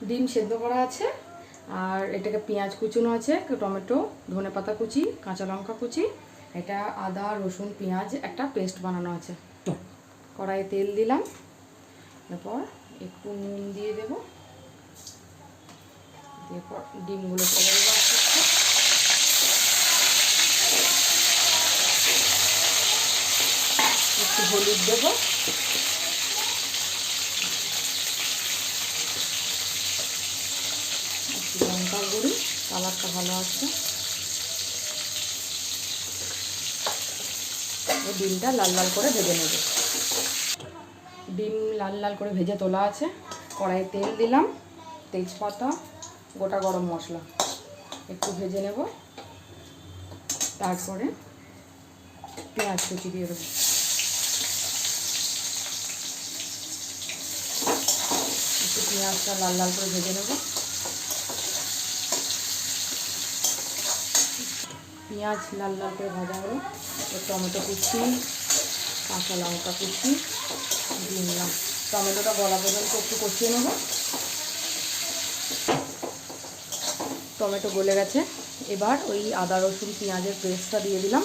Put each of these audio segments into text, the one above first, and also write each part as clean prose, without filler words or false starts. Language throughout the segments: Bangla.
ডিম সেদ্ধ করা আছে, আর এটাকে পেঁয়াজ কুচুনো আছে, টমেটো, ধনেপাতা কুচি, কাঁচা লঙ্কা কুচি, এটা আদা রসুন পেঁয়াজ একটা পেস্ট বানানো আছে। কড়াইয়ে তেল দিলাম, তারপর একটু নুন দিয়ে দেবো, এরপর ডিমগুলো ছেড়ে দেবো, একটু হলুদ দেবো, একটু লঙ্কার গুঁড়ি, কালারটা ভালো আসছে। ডিমটা লাল লাল করে ভেজে নেব। ডিম লাল লাল করে ভেজে তোলা আছে। কড়াইয়ে তেল দিলাম, তেজপাতা, গোটা গরম মশলা একটু ভেজে নেব, তারপরে পেঁয়াজ কুচি দিয়ে দেবো। একটু পেঁয়াজটা লাল লাল করে ভেজে নেব। পেঁয়াজ লাল লাল করে ভাজা হলো, টমেটো কুচি, কাঁচা লঙ্কা কুচি দিয়ে নিলাম। টমেটোটা গলা পর্যন্ত একটু কষিয়ে নেব। টমেটো গলে গেছে, এবার ওই আদা রসুন পেঁয়াজের পেস্টটা দিয়ে দিলাম।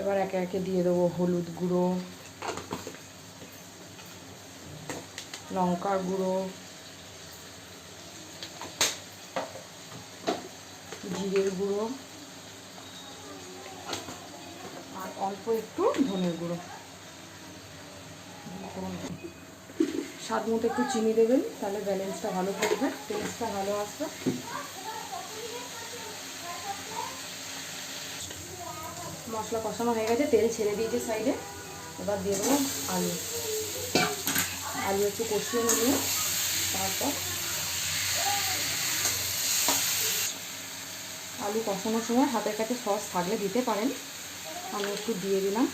এবার একে একে দিয়ে দেবো হলুদ গুঁড়ো, লঙ্কার গুঁড়ো, জিরের গুঁড়ো, আর অল্প একটু ধনের গুঁড়ো। স্বাদ মতো একটু চিনি দেবেন, তাহলে ব্যালেন্সটা ভালো থাকবে, টেস্টটা ভালো আসবে। মশলা কষানো হয়ে গেছে, তেল ছেড়ে দিয়েছে সাইডে। এবার দিয়ে দেবো আলু। আলু একটু কষিয়ে নিয়ে তারপর আলু কষানোর সময় হাতের কাছে সস থাকলে দিতে পারেন, আমি একটু দিয়ে দিলাম।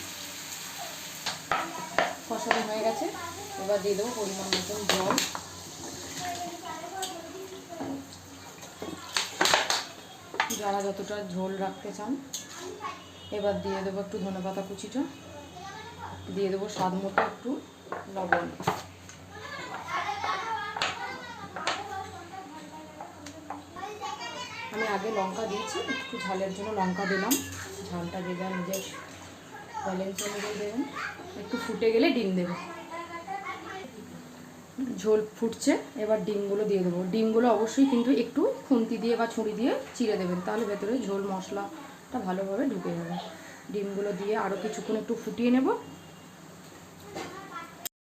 কষানো হয়ে গেছে, এবার দিয়ে দেবো পরিমাণ মতন জল। যারা যতটা ঝোল রাখতে চান। এবার দিয়ে দেবো একটু ধনেপাতা কুচিটা, দিয়ে দেবো স্বাদ মতো একটু লবণ। আমি আগে লঙ্কা দিয়েছি, একটু ঝালের জন্য লঙ্কা দিলাম। ঝালটা যে যা নিজের ব্যালেন্স অনুযায়ী দেবেন। একটু ফুটে গেলে ডিম দেবো। ঝোল ফুটছে, এবার ডিমগুলো দিয়ে দেবো। ডিমগুলো অবশ্যই কিন্তু একটু খুন্তি দিয়ে বা ছুরি দিয়ে চিড়ে দেবেন, তাহলে ভেতরে ঝোল মশলাটা ভালোভাবে ঢুকে যাবে। ডিমগুলো দিয়ে আরও কিছুক্ষণ একটু ফুটিয়ে নেব।